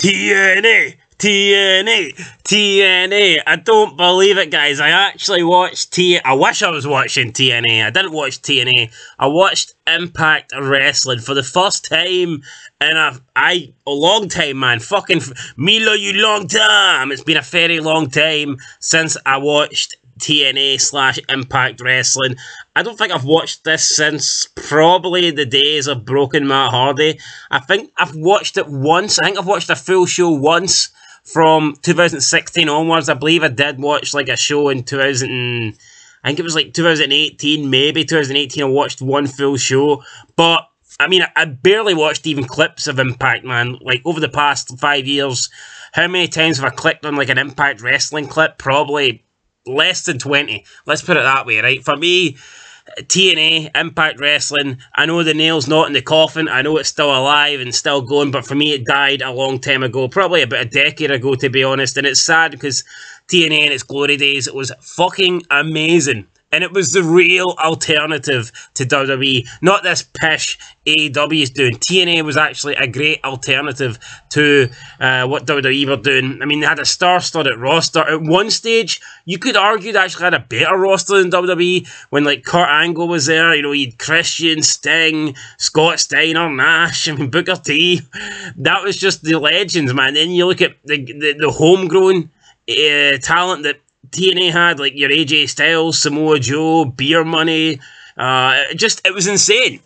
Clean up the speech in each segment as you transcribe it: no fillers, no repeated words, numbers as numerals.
TNA, TNA, TNA. I don't believe it, guys. I actually watched I wish I was watching TNA. I didn't watch TNA. I watched Impact Wrestling for the first time in a long time, man. Fucking Milo, you long time. It's been a very long time since I watched TNA/Impact Wrestling. I don't think I've watched this since probably the days of Broken Matt Hardy. I think I've watched it once. I think I've watched a full show once from 2016 onwards. I believe I did watch like a show in I think it was like 2018, maybe 2018. I watched one full show, but I mean, I barely watched even clips of Impact, man. Like over the past 5 years, how many times have I clicked on like an Impact Wrestling clip? Probably less than 20. Let's put it that way, right? For me, TNA, Impact Wrestling, I know the nail's not in the coffin, I know it's still alive and still going, but for me it died a long time ago, probably about a decade ago to be honest, and it's sad because TNA in its glory days, it was fucking amazing. And it was the real alternative to WWE, not this pish AEW is doing. TNA was actually a great alternative to what WWE were doing. I mean, they had a star-studded roster. At one stage, you could argue they actually had a better roster than WWE when, like, Kurt Angle was there. You know, you had Christian, Sting, Scott Steiner, Nash, I mean, Booker T. That was just the legends, man. Then you look at the homegrown talent that TNA had, like your AJ Styles, Samoa Joe, Beer Money. It was insane.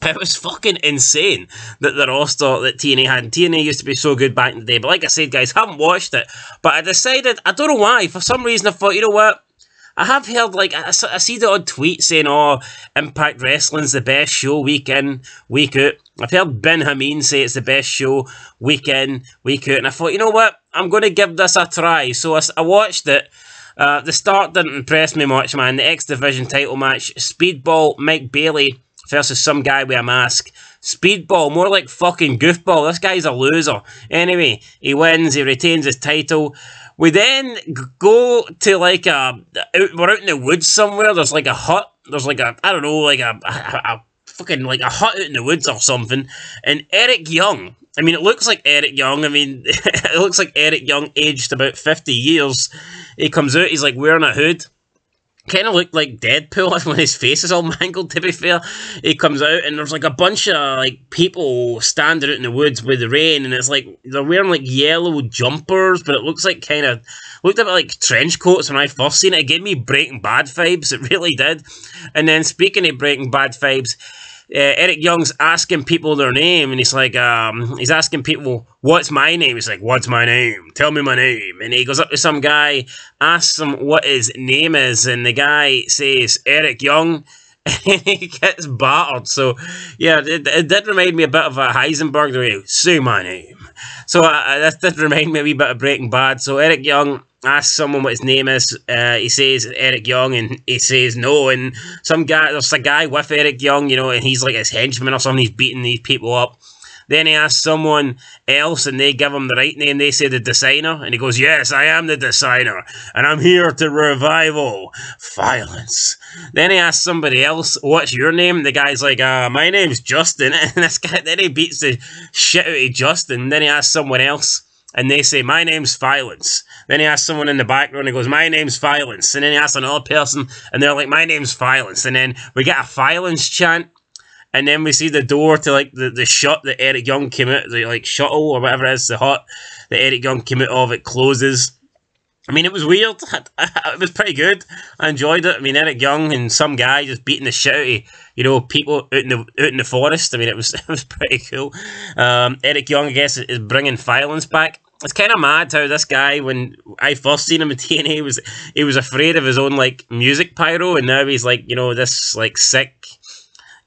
It was fucking insane that the roster that TNA had. And TNA used to be so good back in the day. But like I said, guys, haven't watched it. But I decided, I don't know why, for some reason I thought, you know what? I have heard, like, I see the odd tweet saying, oh, Impact Wrestling's the best show week in, week out. I've heard Ben Hameen say it's the best show week in, week out. And I thought, you know what? I'm going to give this a try. So I watched it. The start didn't impress me much, man. The X Division title match, Speedball Mike Bailey versus some guy with a mask. Speedball, more like fucking goofball. This guy's a loser. Anyway, he wins, he retains his title. We then go to like we're out in the woods somewhere. There's like a hut. There's like I don't know, like a fucking like a hut out in the woods or something. And Eric Young, I mean, it looks like Eric Young. I mean, it looks like Eric Young aged about 50 years. He comes out, he's like wearing a hood. Kind of looked like Deadpool when his face is all mangled, to be fair. He comes out and there's like a bunch of like people standing out in the woods with the rain, and it's like they're wearing like yellow jumpers, but it looks like looked a bit like trench coats when I first seen it. It gave me Breaking Bad vibes, it really did. And then speaking of Breaking Bad vibes, Eric Young's asking people their name, and he's like, he's asking people, what's my name? He's like, what's my name? Tell me my name. And he goes up to some guy, asks him what his name is, and the guy says, Eric Young, and he gets battered. So, yeah, it did remind me a bit of a Heisenberg, the way, say my name. So, that did remind me a wee bit of Breaking Bad. So, Eric Young asks someone what his name is. He says Eric Young, and he says no. And there's a guy with Eric Young, you know, and he's like his henchman or something. He's beating these people up. Then he asks someone else, and they give him the right name. They say the Designer, and he goes, yes, I am the Designer, and I'm here to revival violence. Then he asks somebody else, what's your name? The guy's like, my name's Justin. And this guy, then he beats the shit out of Justin. Then he asks someone else, and they say, my name's Violence. Then he asks someone in the background, and he goes, my name's Violence. And then he asks another person, and they're like, my name's Violence. And then we get a Violence chant, and then we see the door to, like, the shut that Eric Young came out, the, like, shuttle, or whatever it is, the hut that Eric Young came out of, it closes. I mean, it was weird. It was pretty good. I enjoyed it. I mean, Eric Young and some guy just beating the shit out of, you know, people out in the forest. I mean, it was pretty cool. Eric Young, I guess, is bringing Violence back. It's kind of mad how this guy, when I first seen him in TNA, he was afraid of his own, like, music pyro, and now he's, like, you know, this, like, sick,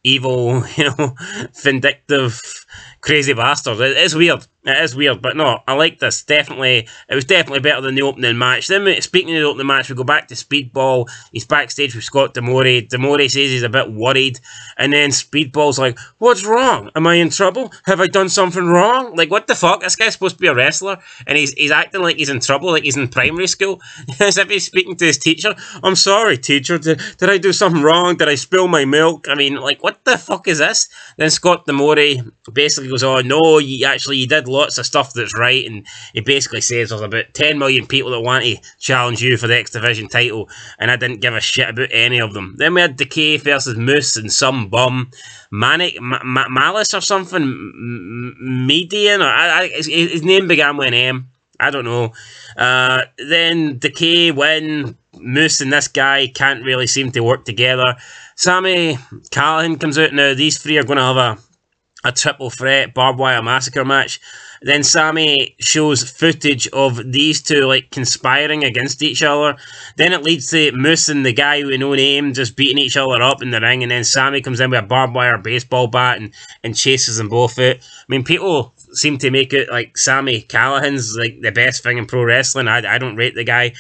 evil, you know, vindictive, crazy bastard. It is weird. It is weird, but no, I like this. Definitely, it was definitely better than the opening match. Then, speaking of the opening match, we go back to Speedball. He's backstage with Scott D'Amore. D'Amore says he's a bit worried, and then Speedball's like, what's wrong? Am I in trouble? Have I done something wrong? Like, what the fuck? This guy's supposed to be a wrestler, and he's acting like he's in trouble, like he's in primary school, as if he's speaking to his teacher. I'm sorry, teacher. Did I do something wrong? Did I spill my milk? I mean, like, what the fuck is this? Then Scott D'Amore basically goes, oh, no, you did lots of stuff that's right, and he basically says there's about 10 million people that want to challenge you for the X Division title, and I didn't give a shit about any of them. Then we had Decay versus Moose and some bum, Malice or something, Median, or his name began with an M. I don't know. Then Decay win. Moose and this guy can't really seem to work together. Sami Callihan comes out now. These three are going to have a triple threat barbed wire massacre match. Then Sami shows footage of these two like conspiring against each other. Then it leads to Moose and the guy with no name just beating each other up in the ring, and then Sami comes in with a barbed wire baseball bat and chases them both out. I mean, people seem to make it like Sami Callihan's like the best thing in pro wrestling. I don't rate the guy.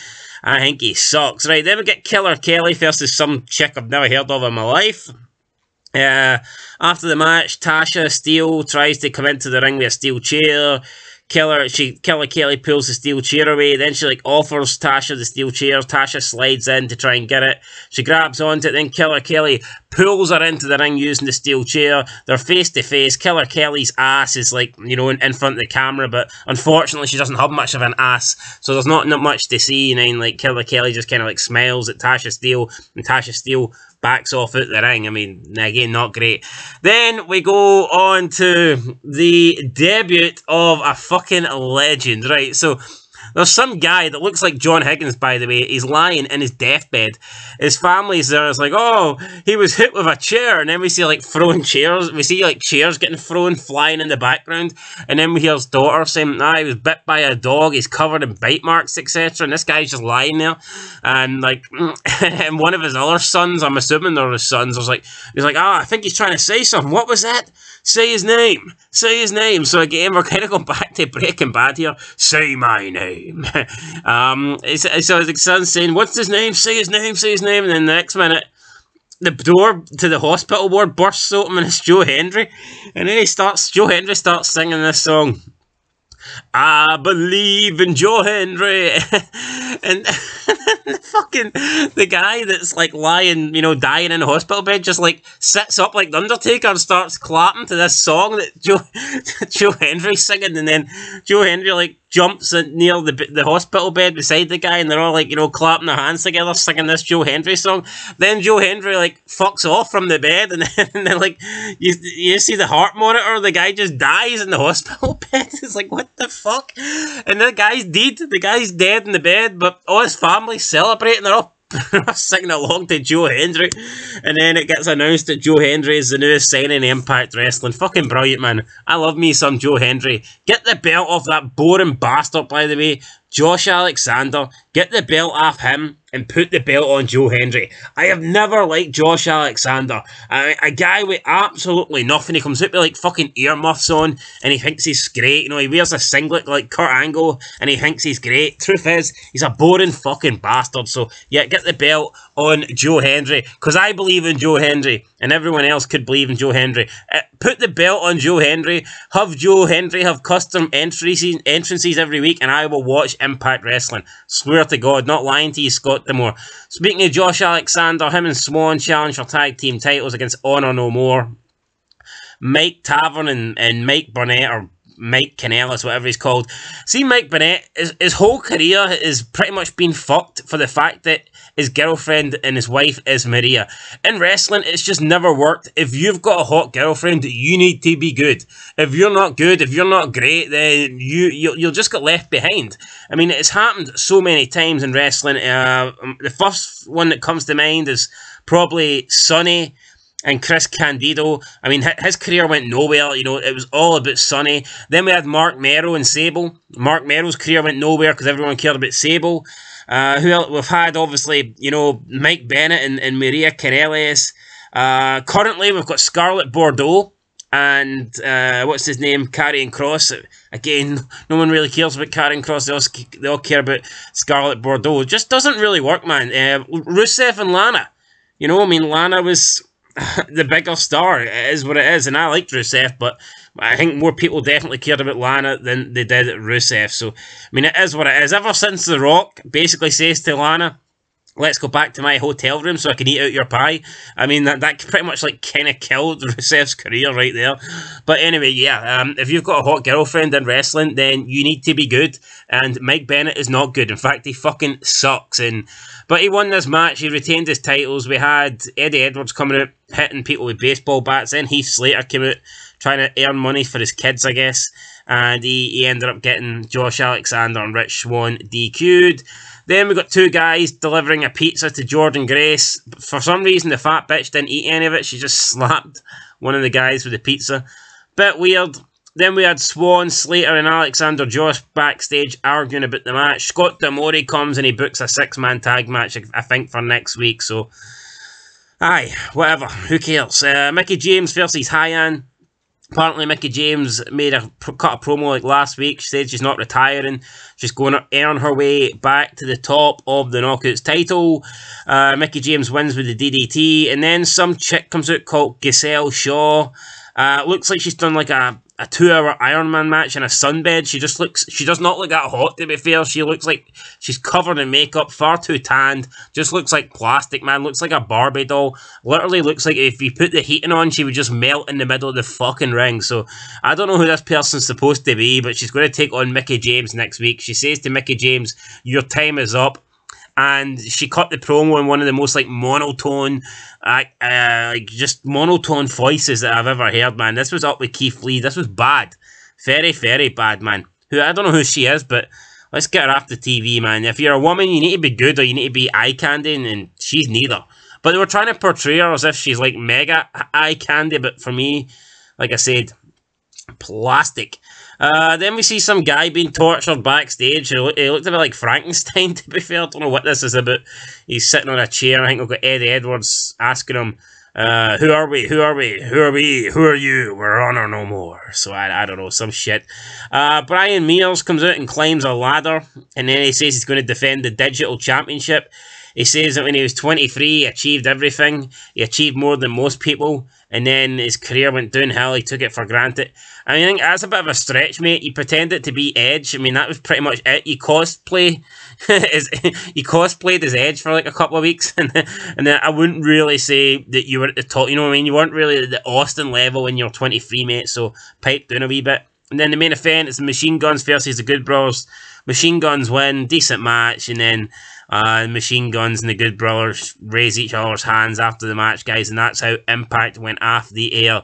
I think he sucks. Right, then we get Killer Kelly versus some chick I've never heard of in my life. After the match, Tasha Steele tries to come into the ring with a steel chair. Killer Kelly pulls the steel chair away. Then she like offers Tasha the steel chair. Tasha slides in to try and get it. She grabs onto it. Then Killer Kelly pulls her into the ring using the steel chair. They're face to face. Killer Kelly's ass is like, you know, in front of the camera, but unfortunately she doesn't have much of an ass, so there's not much to see. And then like Killer Kelly just kind of like smiles at Tasha Steele, and Tasha Steele backs off out the ring. I mean, again, not great. Then we go on to the debut of a fucking legend, right? So there's some guy that looks like John Higgins, by the way. He's lying in his deathbed. His family's there. It's like, oh, he was hit with a chair. And then we see, like, throwing chairs. We see, like, chairs getting thrown, flying in the background. And then we hear his daughter saying, he was bit by a dog. He's covered in bite marks, etc. And this guy's just lying there. And, like, and one of his other sons, I'm assuming they're his sons, he's like, I think he's trying to say something. What was that? Say his name. Say his name. So again, we're kind of going back to Breaking Bad here. Say my name. So the son's saying, what's his name? Say his name. Say his name. And then the next minute, the door to the hospital ward bursts open and it's Joe Hendry. And then Joe Hendry starts singing this song. I believe in Joe Hendry. And the guy that's like lying, you know, dying in a hospital bed just like sits up like the Undertaker and starts clapping to this song that Joe Hendry's singing, and then Joe Hendry like jumps near the hospital bed beside the guy, and they're all like, you know, clapping their hands together singing this Joe Hendry song. Then Joe Hendry like fucks off from the bed, and then like you see the heart monitor, the guy just dies in the hospital bed. It's like, what the fuck? And the guy's dead. The guy's dead in the bed, but all his family's celebrating. They're all singing along to Joe Hendry, and then it gets announced that Joe Hendry is the newest signing in Impact Wrestling. Fucking brilliant, man. I love me some Joe Hendry. Get the belt off that boring bastard, by the way, Josh Alexander. Get the belt off him and put the belt on Joe Hendry. I have never liked Josh Alexander. A guy with absolutely nothing. He comes out with like fucking earmuffs on and he thinks he's great. You know, he wears a singlet like Kurt Angle and he thinks he's great. Truth is, he's a boring fucking bastard. So yeah, get the belt on Joe Hendry, because I believe in Joe Hendry and everyone else could believe in Joe Hendry. Put the belt on Joe Hendry. Have Joe Hendry have custom entrances every week, and I will watch Impact Wrestling. Swear to God, not lying to you, Scott D'Amore. Speaking of Josh Alexander, him and Swan challenge for tag team titles against Honor No More. Mike Tavern and Mike Burnett, or Mike Kanellis, whatever he's called. See, Mike Burnett, his whole career has pretty much been fucked for the fact that his girlfriend and his wife is Maria. In wrestling, it's just never worked. If you've got a hot girlfriend, you need to be good. If you're not good, if you're not great, then you'll just get left behind. I mean, it's happened so many times in wrestling. The first one that comes to mind is probably Sonny and Chris Candido. I mean, his career went nowhere. You know, it was all about Sonny. Then we had Mark Merrow and Sable. Mark Merrow's career went nowhere because everyone cared about Sable. We've had, obviously, you know, Mike Bennett and Maria Kanellis. Currently, we've got Scarlett Bordeaux and, what's his name, Karrion Kross. Again, no one really cares about Karrion Kross. They all care about Scarlett Bordeaux. It just doesn't really work, man. Rusev and Lana. You know, I mean, Lana was the bigger star. It is what it is, and I liked Rusev, but I think more people definitely cared about Lana than they did Rusev. So, I mean, it is what it is. Ever since The Rock basically says to Lana, let's go back to my hotel room so I can eat out your pie. I mean, that pretty much like kind of killed Rusev's career right there. But anyway, yeah, if you've got a hot girlfriend in wrestling, then you need to be good. And Mike Bennett is not good. In fact, he fucking sucks. But he won this match. He retained his titles. We had Eddie Edwards coming out, hitting people with baseball bats. Then Heath Slater came out trying to earn money for his kids, I guess. And he ended up getting Josh Alexander and Rich Swann DQ'd. Then we got two guys delivering a pizza to Jordynne Grace. For some reason, the fat bitch didn't eat any of it. She just slapped one of the guys with the pizza. Bit weird. Then we had Swann, Slater, and Alexander Josh backstage arguing about the match. Scott D'Amore comes and he books a 6-man tag match, I think, for next week. So, aye, whatever. Who cares? Mickie James versus Hyan. Apparently, Mickie James cut a promo like last week. She said she's not retiring. She's going to earn her way back to the top of the Knockouts title. Mickie James wins with the DDT. And then some chick comes out called Giselle Shaw. Looks like she's done like a 2-hour Ironman match in a sunbed. She does not look that hot, to be fair. She looks like she's covered in makeup, far too tanned. Just looks like plastic, man. Looks like a Barbie doll. Literally looks like if you put the heating on, she would just melt in the middle of the fucking ring. So, I don't know who this person's supposed to be, but she's going to take on Mickie James next week. She says to Mickie James, your time is up. And she cut the promo in one of the most, like, monotone, just monotone voices that I've ever heard, man. This was up with Keith Lee. This was bad. Very, very bad, man. I don't know who she is, but let's get her off the TV, man. If you're a woman, you need to be good or you need to be eye candy, and she's neither. But they were trying to portray her as if she's, like, mega eye candy, but for me, like I said, plastic. Then we see some guy being tortured backstage. He looked a bit like Frankenstein, to be fair. I don't know what this is about. He's sitting on a chair. I think we've got Eddie Edwards asking him, who are we? Who are we? Who are we? Who are you? We're on or no more. So I don't know, some shit. Brian Mears comes out and climbs a ladder. And then he says he's going to defend the digital championship. He says that when he was 23, he achieved everything. He achieved more than most people. And then his career went downhill. He took it for granted. I mean, I think that's a bit of a stretch, mate. He pretended to be Edge. I mean, that was pretty much it. He cosplayed as Edge for like a couple of weeks. And then I wouldn't really say that you were at the top. You know what I mean? You weren't really at the Austin level when you're 23, mate. So pipe down a wee bit. And then the main event is the Machine Guns versus the Good Brothers. Machine Guns win. Decent match. And then Machine Guns and the Good Brothers raise each other's hands after the match, guys, and that's how Impact went off the air.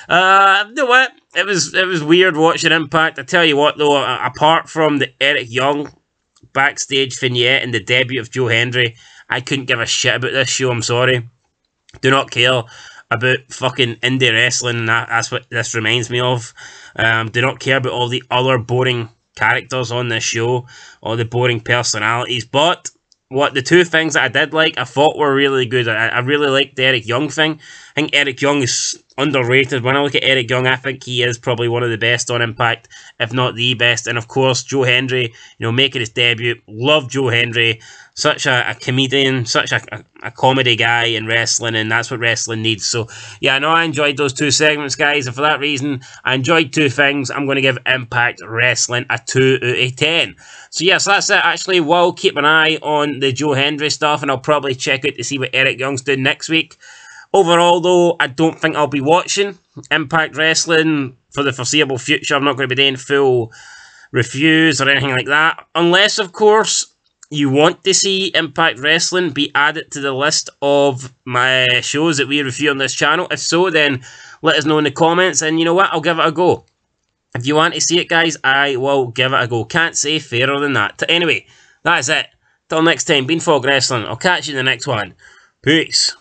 You know what? It was weird watching Impact. I tell you what, though, apart from the Eric Young backstage vignette and the debut of Joe Hendry, I couldn't give a shit about this show. I'm sorry. Do not care about fucking indie wrestling, and that's what this reminds me of. Do not care about all the other boring characters on this show, all the boring personalities, but what the two things that I did like, I thought were really good. I really liked the Eric Young thing. I think Eric Young is underrated. When I look at Eric Young, I think he is probably one of the best on Impact, if not the best. And of course, Joe Hendry, you know, making his debut. Love Joe Hendry. Such a comedian, such a comedy guy in wrestling, and that's what wrestling needs. So, yeah, no, I enjoyed those two segments, guys, and for that reason, I enjoyed two things. I'm going to give Impact Wrestling a 2 out of 10. So, yeah, so that's it. Actually, we'll keep an eye on the Joe Hendry stuff, and I'll probably check out to see what Eric Young's doing next week. Overall, though, I don't think I'll be watching Impact Wrestling for the foreseeable future. I'm not going to be doing full reviews or anything like that, unless, of course, you want to see Impact Wrestling be added to the list of my shows that we review on this channel. If so, then let us know in the comments, and you know what, I'll give it a go. If you want to see it, guys, I will give it a go. Can't say fairer than that. Anyway, that is it. Till next time, Beanfog Wrestling. I'll catch you in the next one. Peace.